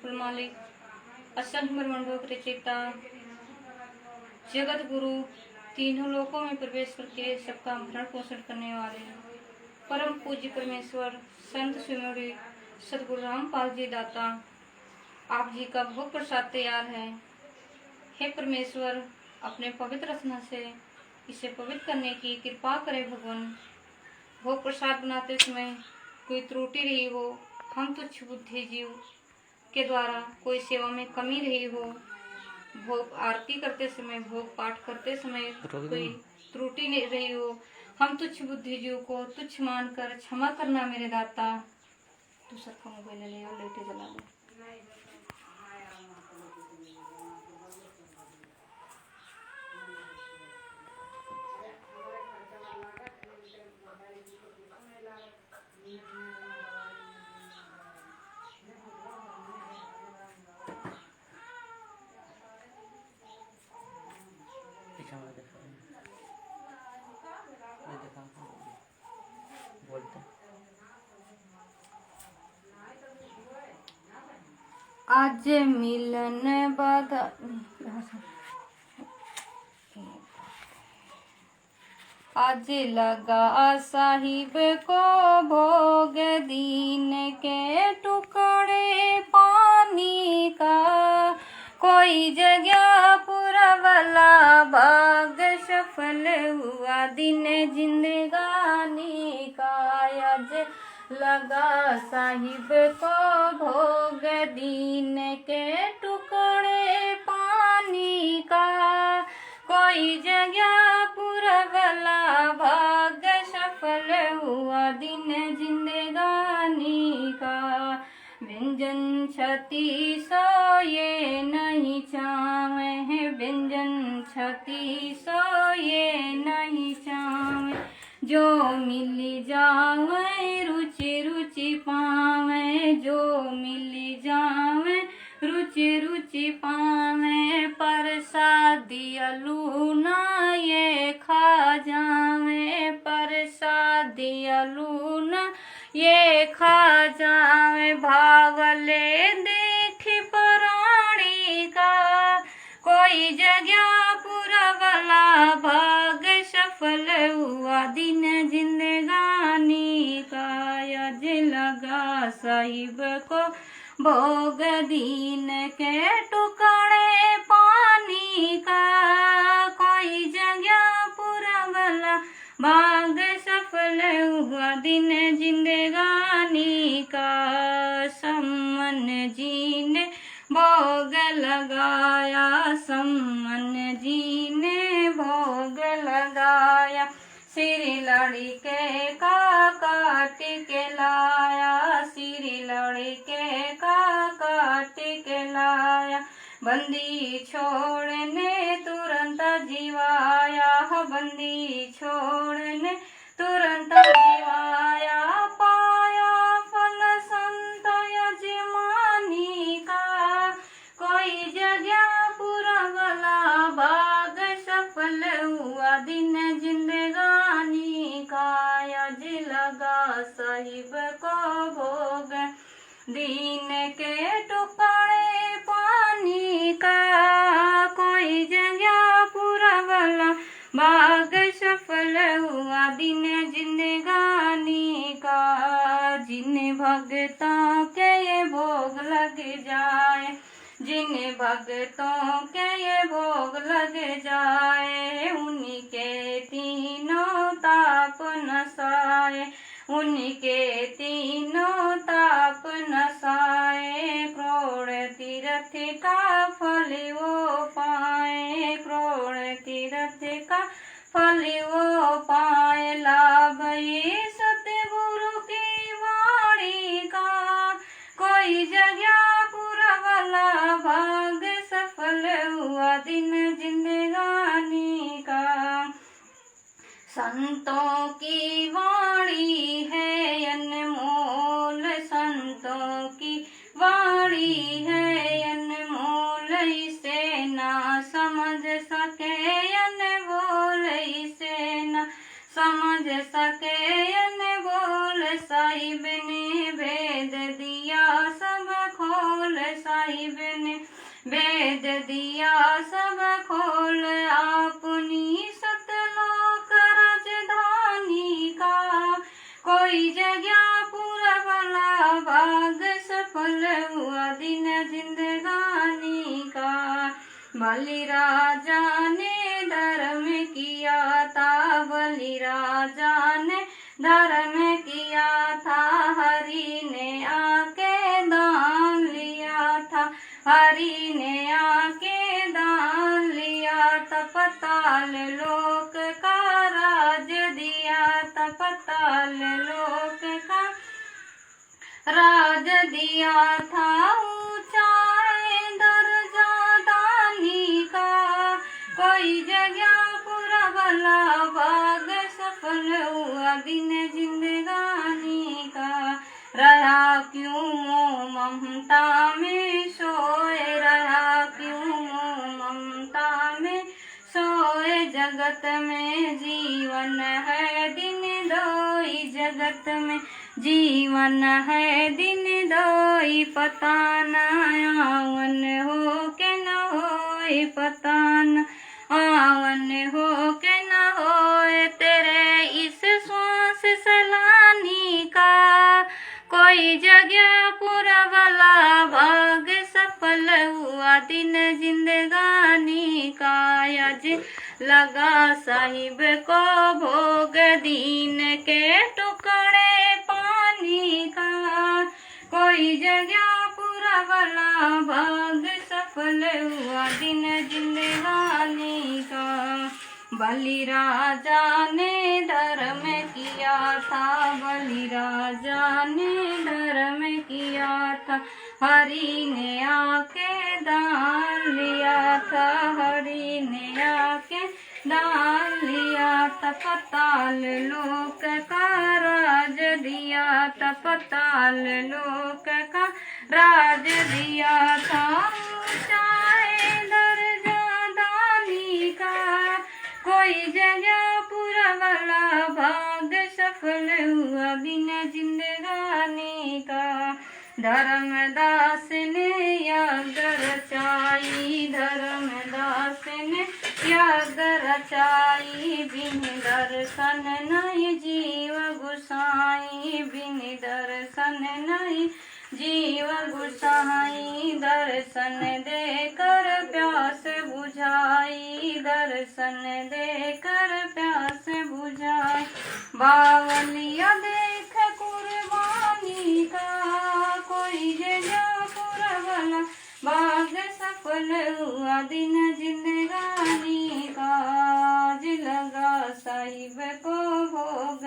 कुल मालिक असंख्य ब्रह्मांडों के रचयिता जगत गुरु तीनों लोकों में प्रवेश करके सबका भरण पोषण करने वाले परम पूज्य परमेश्वर संत शिरोमणि सतगुरु रामपाल जी दाता आप जी का भोग प्रसाद तैयार है। हे परमेश्वर अपने पवित्र रचना से इसे पवित्र करने की कृपा करे भगवान। भोग प्रसाद बनाते समय कोई त्रुटि रही हो, हम तुच्छ बुद्धि जीव के द्वारा कोई सेवा में कमी रही हो, भोग आरती करते समय भोग पाठ करते समय कोई त्रुटि नहीं रही हो, हम तुच्छ बुद्धि जीव को तुच्छ मानकर क्षमा करना मेरे दाता। दूसरा का मोबाइल ले और लेटे जला दो। आज मिलन बधा आज लगा साहिब को भोग दीन के टुकड़े पानी का, कोई जगह पुरवला भाग सफल हुआ दिन जिंदगानी का। आज लगा साहिब को भोग दीन के टुकड़े पानी का, कोई जगह पुरवला भाग सफल हुआ दिन जिंदगानी का। व्यंजन छती सोए नहीं चावे, व्यंजन छती सोए नहीं चावे, जो मिल जावे रुचि रुचि पावे, जो मिल जावे रुचि रुचि पावे, प्रसादी अलूना ये खा जावे, प्रसादी अलूना ये खा जावे। भावले देखी प्राणी का, कोई जगह पुरवला भाग सफल हुआ दिन जिंदगानी का। आज लगा साहिब को भोग दीन के टुकड़े पानी का, कोई जगह पुरवला भाग सफल हुआ दिन जिंदगानी का। सम्मन जी ने भोग लगाया, सम्मन जी ने भोग लगाया, सिर लड़के का काट के लाया, सिर लड़के का काट के लाया। बंदी छोड़ने तुरंत जीवाया, बंदी छोड़ने तुरंत जीवाया, पाया फल संत यजमानी का, कोई जगह पुरवला भाग सफल हुआ दिन जिंदगानी का। आज लगा साहिब को भोग दीन के टुकड़े पानी का, कोई जगह पुरवला भाग सफल हुआ दिन जिंदगानी का। जिन भक्तों के ये भोग लग जाए, जिन भक्तों के ये भोग लग जाए, उनके तीनों ताप नसाए, उनके तीनों ताप नसाए। क्रोड़ तीर्थ का फल वो पाए, क्रोड़ तीर्थ का फल वो पाए। लाभ ये सतगुरु की वाणी का, कोई जगह पुरवला भाग सफल हुआ दिन जिंदगानी का। संतों की वाणी है अनमोल, संतों की वाणी है अनमोल, इसे ना समझ सके अनमोल, इसे ना समझ सके अनमोल। साहिब ने भेद दिया सब खोल, साहिब ने भेद दिया सब खोल, अपनी सतलोक राजधानी का, कोई जगह पुरवला भाग सफल हुआ दिन जिंदगानी का। बलि राजा ने धर्म किया था, बलि राजा ने धर्म किया था, हरि ने आके दान लिया था, हरि ने आके दान लिया था। पाताल लोक का राज दिया था, पाताल लोक का राज दिया था, ऊंचाई दर्जा दानी का, कोई जगह पुरवला भाग सफल हुआ दिन जिंदगानी का। रहा क्यों मोह ममता में सोए, रहा क्यों मोह ममता में सोए, जगत में जीवन है दिन दोई, जगत में जीवन है दिन दोई। पता न आवन हो के न होए, पता न आवन हो के न होए तेरे इस श्वास सैलानी का, कोई जगह पूरा वाला भाग सफल हुआ दिन जिंदगानी का। आज लगा साहिब को भोग दीन के टुकड़े पानी का, कोई जगह पूरा वाला भाग सफल हुआ दिन जिंदगानी का। बलि राजा ने धर्म किया था, बलि राजा ने धर्म किया था, हरि ने आके दान लिया था, हरि ने आके दान लिया था। पाताल लोक का राज दिया था, पाताल लोक का राज दिया था। ऊंचाए दर्जा दानी का, कोई जगह पूरा वाला भाग सफल हुआ दिन जिंदगानी का। धर्मदास ने यज्ञ रचाई, धर्मदास ने यज्ञ रचाई, बिन दर्शन नहीं जीव गुसाई, बिन दर्शन नहीं जीव गुसाई। दर्शन देकर प्यास बुझाई, दर्शन देकर प्यास बुझाई। बावलिया देख कुर्बानी का, कोई जगह पूरा वाला भाग सफल हुआ दिन जिंदगानी का। आज लगा साहिब को भोग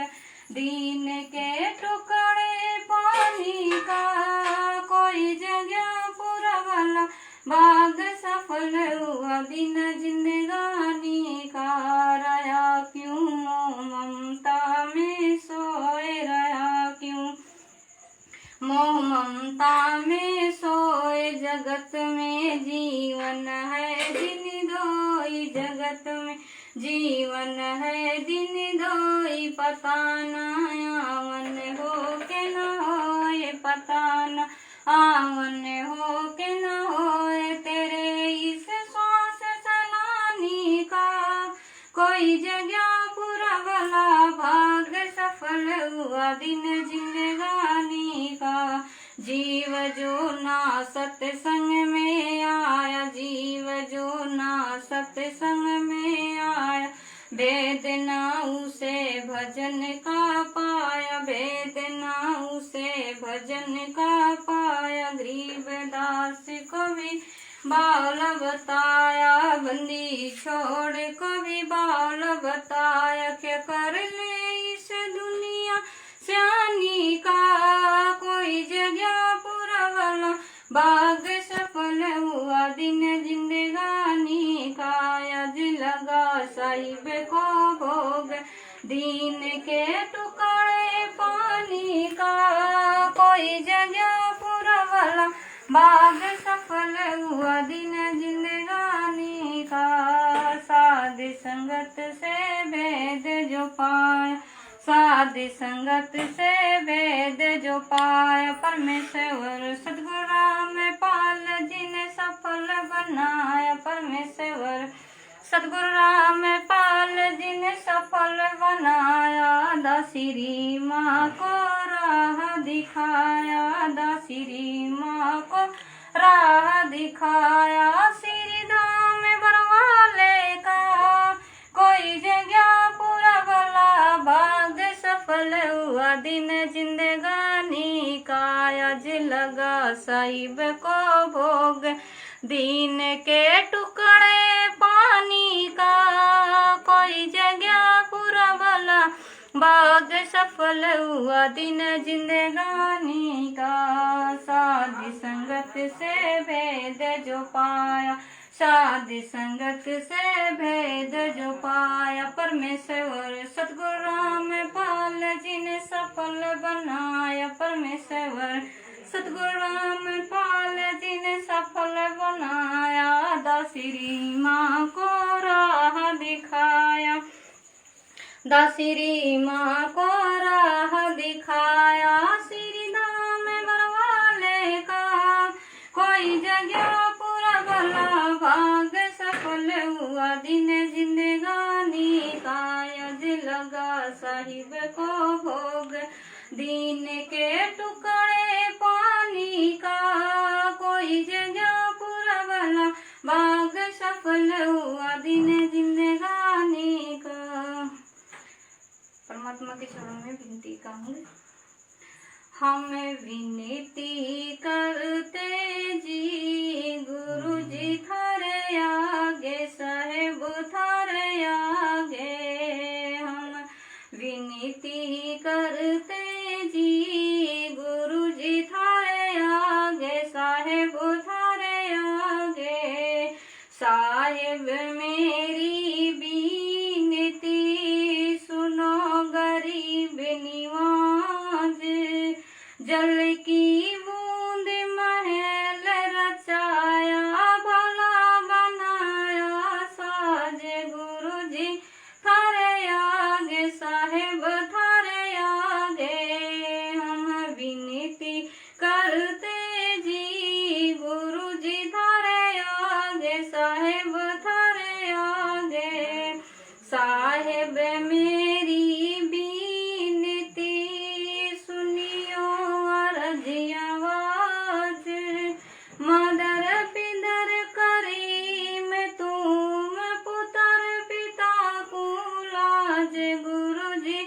दीन के टुकड़े पानी का, कोई जगह पूरा वाला भाग सफल हुआ दिन जिंदगानी का। रहा क्यों ममता में सोए, रहा क्यों मोह ममता में सोए। जगत में जीवन है दिन दोई, जगत में जीवन है दिन दोई। पता न आवन हो के न होए, पता न आवन हो के न होए तेरे इस श्वास सलानी का। कोई जगह पूरा वाला भाग सफल हुआ दिन जिंदगानी का। जीव जो ना सत्संग में आया, जीव जो ना सत्संग में आया, भेद ना उसे भजन का पाया, भेद ना उसे भजन का पाया। गरीबदास को भी बाल बताया, बंदी छोड़ को भी बाल बताया। क्या कर ले इस दुनिया स्यानी का, कोई जगह पूरा वाला भाग सफल हुआ दिन जिंदगानी का। आज लगा साहिब को भोग दीन के टुकड़े पानी का, कोई जगह पूरा वाला भाग सफल हुआ दिन जिंदगानी का। साध संगत से भेद जो पाया, साध संगत से भेद जो पाया। परमेश्वर सद्गुरु रामपाल जी ने सफल बनाया, परमेश्वर सद्गुरु रामपाल जी ने सफल बनाया। दासिरी माँ को राह दिखाया, दासिरी माँ को राह दिखाया। श्री धाम बरवाले का, कोई जगह पूरा वाला भाग सफल हुआ दिन जिंदगानी का। आज लगा साहिब को भोग दीन के टुकड़े पानी का, कोई जगह पूरा वाला भाग सफल हुआ दिन जिंदगानी का। साध संगत से भेद जो पाया, साध संगत से भेद जो पाया। परमेश्वर सद्गुरु रामपाल जी ने सफल बनाया, परमेश्वर सद्गुरु रामपाल जी ने सफल बनाया। दासिरी माँ को राह दिखाया, दासिरी माँ को राह दिखाया। श्री धाम बरवाले का, कोई जगह पूरा वाला भाग सफल हुआ दिन जिंदगानी का। भोग, दिन के टुकड़े पानी का, कोई जगह पुरवला भाग सफल हुआ दिन जिंदगानी का। परमात्मा के चरणों में विनती कहूँगी। हम विनती करते जी गुरु जी थारे आगे, साहेब थारे आगे। हम विनती करते जी गुरु जी थारे आगे, साहेब थारे आगे। साहेब मेरी विनती सुनो गरीब निवाज, जल की बूंद महल रचाया, भला बनाया साज। गुरु जी थारे आगे, साहेब थारे आगे। हम विनती करते जी गुरु जी थारे आगे, साहेब थारे आगे। साहेब मेरी विनती सुनियो अर्जी आवाज, मदर पिदर करीम तुम पुत्र पिता को लाज। गुरु जी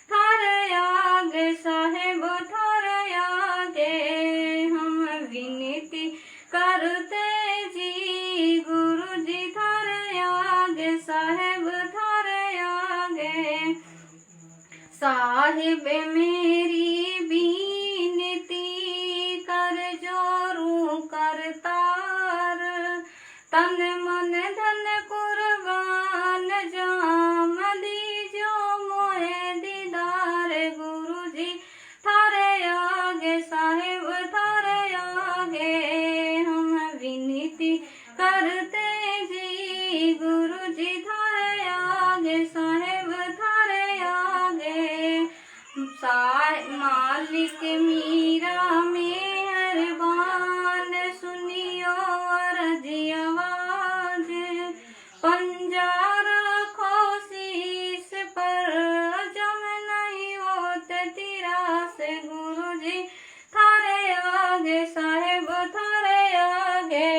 थारे आगे, साहेब थारे आगे। हम विनती करते जी गुरु जी थारे आगे, साहेब थारे आगे। साहिब मेरी विनती कर जोरू करतार, तन मन धन कुर्बान जाम दीजो मोहे दीदार। गुरु जी थारे आगे, साहेब थारे आगे। हम विनती करते जी गुरु जी थारे आगे, साहेब थारे आगे। मालिक मीरा मेहरबान सुनियो अर्जी आवाज, पंजारा खो शीश पर जम नहीं होते तिरा से। गुरु जी थारे आगे, साहेब थारे आगे।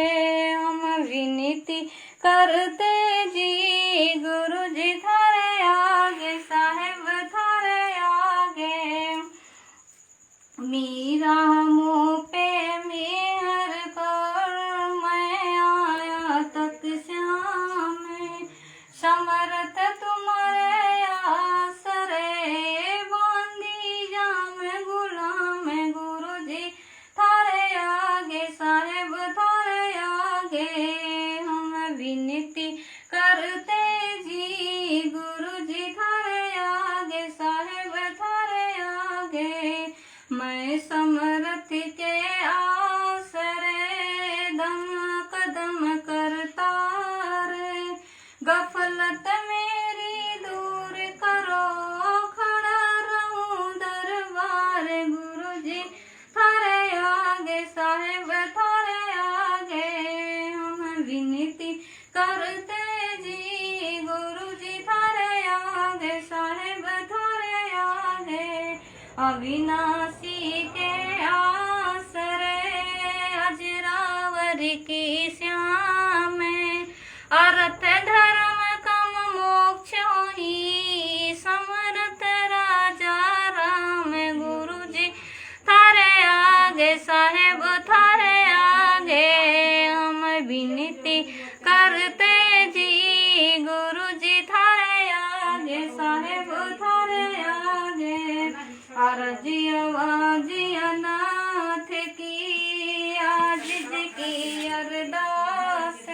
हम विनती करते जी गुरु जी थारे आगे, साहेब थारे आगे। मीरा मुँह पे मेहर कर, मैं आया तक श्याम, समरथ तुम्हारे आसरे, बांधी जाम गुलाम। गुरु जी थारे आगे, साहेब थारे आगे। हम विनती करते जी गुरु जी थारे आगे, साहेब थारे आगे। मैं समरथ के आसरे दम कदम करता रे, गफलत मेरी दूर करो, खड़ा रहूं दरबार। गुरु जी थारे आगे, साहेब थारे आगे। हम विनती करते जी गुरु जी थारे आगे, साहेब थारे आगे। अविनाशी के आसरे अजरावर की श्याम, अर्थ धर्म कम मोक्ष ही, समर्थ राजा राम। गुरु जी थारे आगे, साहेब थारे आगे। हम विनती करते जी गुरु जी थारे आगे, साहेब थारे आगे। अर्जी आवाज अनाथ की आजिज की अरदास,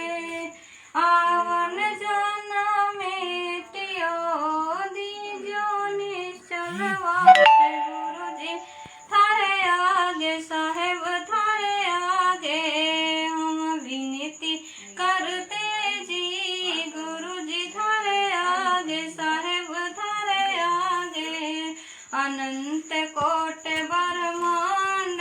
आवन जाना मेटियो दीजो निश्चल वास। गुरु जी थारे आगे, साहेब थारे आगे। हम विनती करते जी गुरु जी थारे आगे, साहेब थारे आगे। अनंत कोट ब्रह्मांड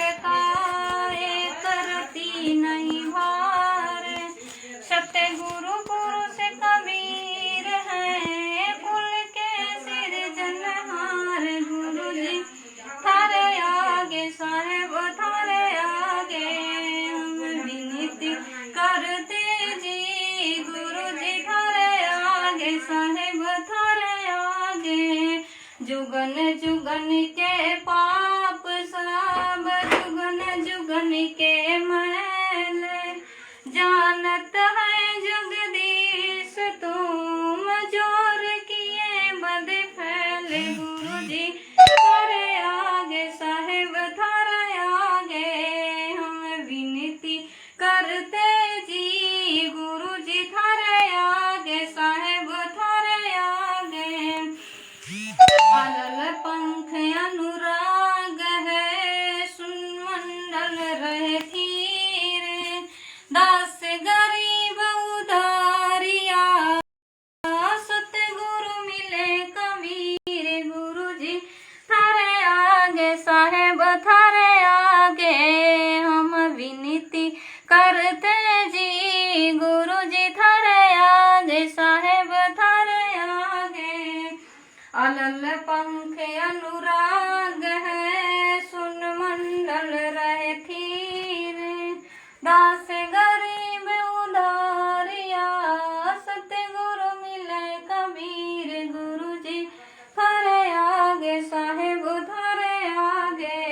थारे आगे हम विनती करते जी, गुरु जी थारे आगे साहेब थारे आगे। अलल पंख अनुराग है सुन मंडल रहे थीर, दास गरीब उधारिया सतगुरु मिले कबीर। गुरु जी थारे आगे साहेब थारे आगे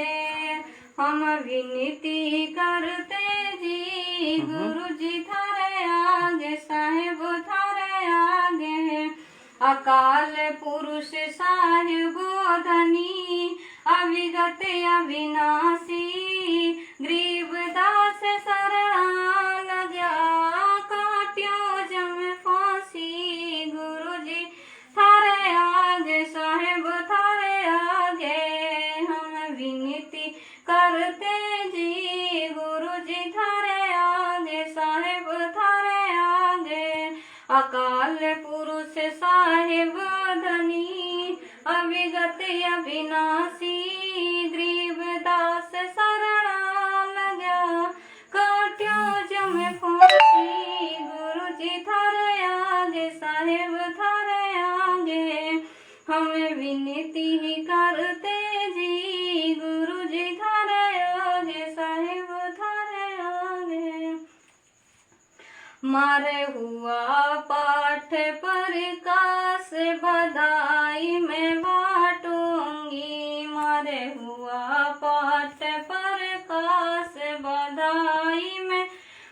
हम विनती करते जी, गुरु जी थारे आगे साहेब थारे आगे। अकाल पुरुष साहिब धनी अविगत अविनाशी, गरीबदास शरणा लग्या काट्यो जम फांसी। गुरु जी थारे आगे साहेब थारे आगे हम विनती करते जी, गुरु जी थारे आगे साहेब थारे आगे। अकाल पुरुष साहिब धनी अविगत अविनाशी, गरीबदास शरणा लग्या काट्यो जम फांसी। गुरु जी थारे आगे साहेब थारे आगे हम विनती करते जी, गुरु जी थारे आगे साहेब थारे आगे। मारे हुआ पाठ प्रकाश बधाई में बाटूंगी, मारे हुआ पाठ प्रकाश बधाई में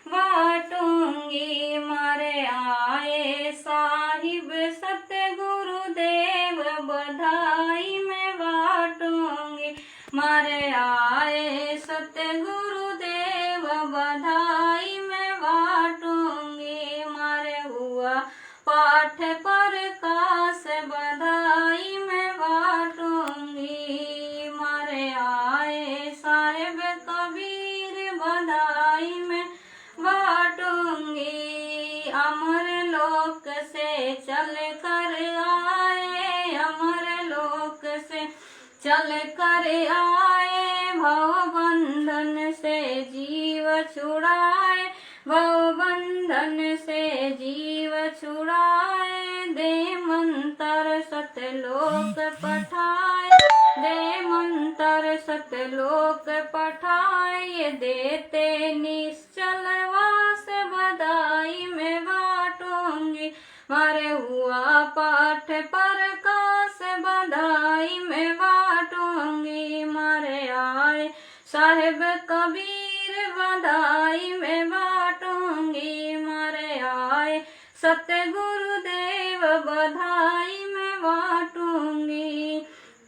बाटूंगी। मारे आए साहिब सतगुरुदेव बधाई में बाटूंगी, मारे आए सतगुरुदेव बधाई में बाटूंगी। मारे हुआ पाठ प्रकाश बधाई में बाटूंगी, मारे आए साहेब कबीर बधाई में बाटूंगी। अमर लोक से चल कर आए, अमर लोक से चल कर आए, भव बंधन से जीव छुड़ाए, भव बंधन से जीव छुड़ाए। दे मंत्र सतलोक पठाए, दे मंत्र सतलोक पठाए। देते निश्चल वास बधाई में बाटूंगी, मारे हुआ पाठ प्रकाश बधाई में बाटूंगी। मारे आए साहेब कबीर बधाई में बाटूंगी, मारे आए सतगुरुदेव बधाई में बाटूंगी।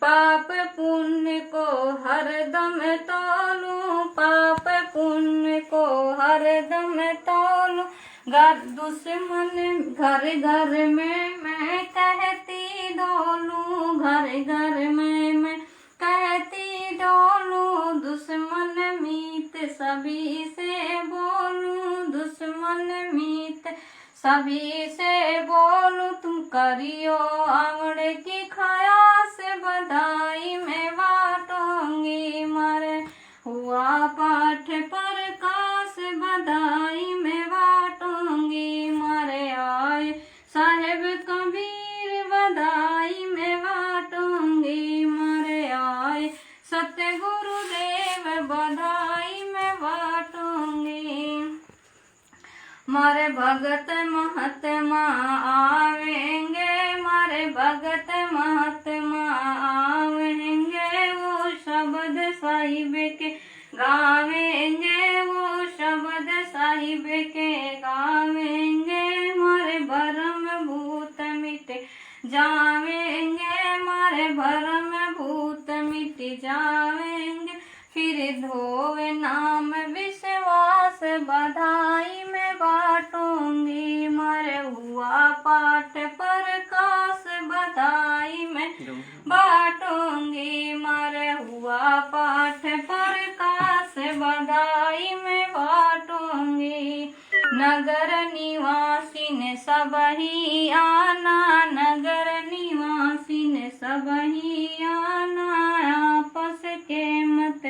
पाप पुण्य को हरदम तौलूं, पाप पुण्य को हरदम तौलूं। दुश्मन घर घर में मैं कहती डोलूं, घर घर में मैं कहती डोलूं। दुश्मन मीत सभी से बोलूं, दुश्मन मीत सभी से बोलूं। तुम करियो आंगड़े की खयास बधाई में बाटूंगी, मारे हुआ पाठ प्रकाश बधाई में बाटूंगी। मारे आए साहेब कबीर बधाई में बाटूंगी, मारे आए सतगुरुदेव बधाई में बाटूंगी। मारे भगत महात्मा आवेंगे, मारे भगत महात्मा आवेंगे। वो शब्द साहिब के गावेंगे, वो शब्द साहिब के गावेंगे। मारे भरम भूत मिट जावेंगे, मारे भरम भूत मिट जावेंगे। फिर धोवे नाम विश्वास बधाई में बाटूंगी, मारे हुआ पाठ प्रकाश बधाई में बाटूंगी, मारे हुआ पाठ प्रकाश बधाई में बाटूंगी। नगर निवासी ने सबही आना, नगर निवासी ने सबही आना। आपस के मत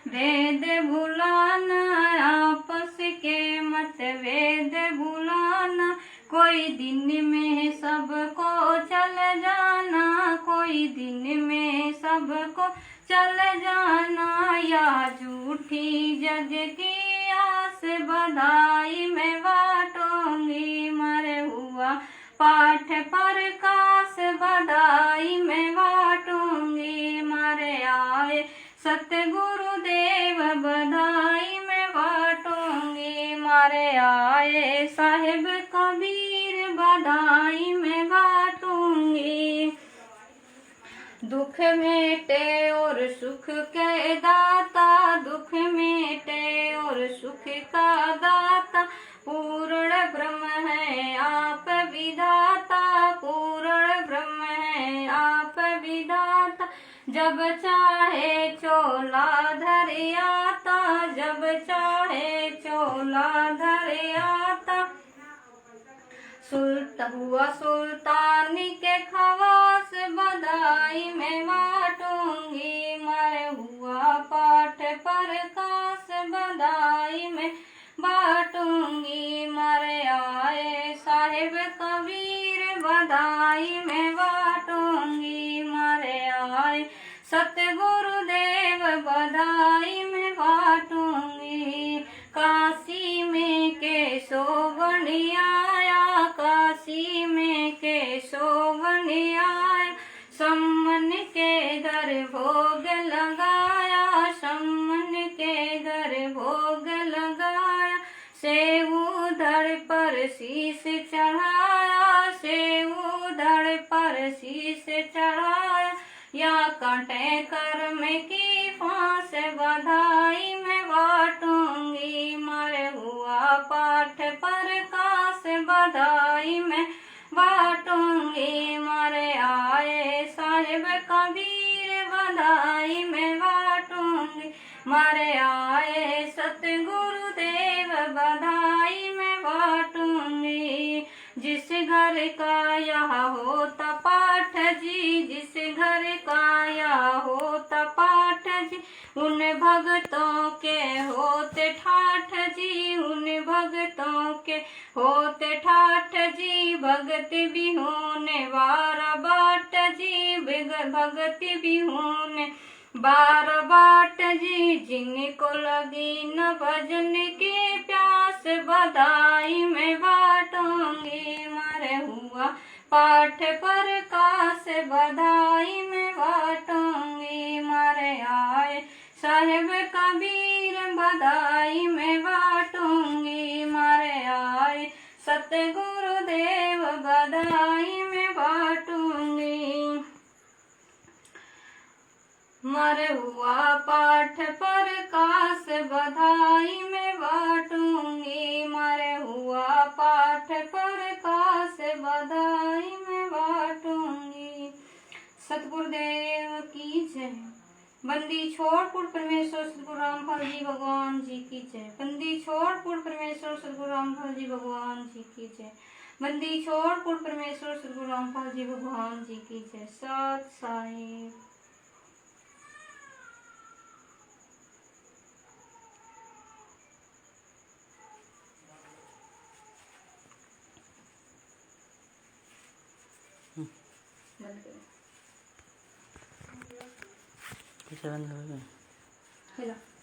भेद भुलाना, आपस के मतभेद भुलाना, कोई दिन में सबको चल जाना, कोई दिन में सबको चल जाना, या झूठी जग की आस बधाई में बांटूंगी, मर हुआ पाठ प्रकाश बधाई में बांटूंगी, मारे आए सतगुरुदेव बधाई में बांटूंगी, मारे आए साहिब कबीर बधाई में बांटूंगी। दुख मेटे और सुख के दाता, दुख मेटे और सुख का दाता, पूर्ण ब्रह्म है आप विधाता, पूर्ण ब्रह्म है आप विधाता, जब चाहे चोला धर आता, जब चाहे चोला धर आता, हुआ सुल्तानी के खवास बधाई में बांटूंगी, मैं हुआ पाठ प्रकाश बधाई में बांटूंगी, मरे आए साहिब कबीर बधाई में बांटूंगी, मरे आए सतगुरुदेव बधाई में बांटूंगी। काशी में केशव आया, काशी में केशव आया, सम्मन के घर भोग लगाया, सम्मन के घर भोग लगाया, सेऊ धड़ पर शीश चढ़ाया, सेऊ धड़ पर शीश चढ़ाया, या कांटे कर्म की फांस बधाई में बांटूंगी, मर हुआ पाठ प्रकाश बधाई में बांटूंगी, मरे आए साहिब कबीर बधाई में बांटूंगी, मरे आए सतगुरुदेव बधाई में बांटूंगी। जिस घर का यह होता पाठ जी, जिस घर का यह होता पाठ जी, उन भगतों के होते ठाठ जी, उन भगतों के होते ठाठ जी, भगत भी होने बार बाट जी, भगत भी होने बार बाट जी, जिनको लगी न भजन की प्यास बधाई में बांटूंगी, मर हुआ पाठ प्रकाश बधाई में बांटूंगी, मर आए साहिब कबीर बधाई में बांटूंगी, मर आए सतगुरुदेव बधाई में बांटूंगी, मर हुआ पाठ प्रकाश बधाई में बांटूंगी, मर हुआ पाठ प्रकाश बधाई में बांटूंगी। सतगुरुदेव की जय। बंदी छोड़ पूर्ण परमेश्वर सतगुरु रामफल जी भगवान जी की जय। बंदी छोड़ पूर्ण परमेश्वर सतगुरु रामफल जी भगवान जी की जय। बंदी छोड़ पूर्ण परमेश्वर सतगुरु रामफल जी भगवान जी की जय। सत साहिब। बंद करें।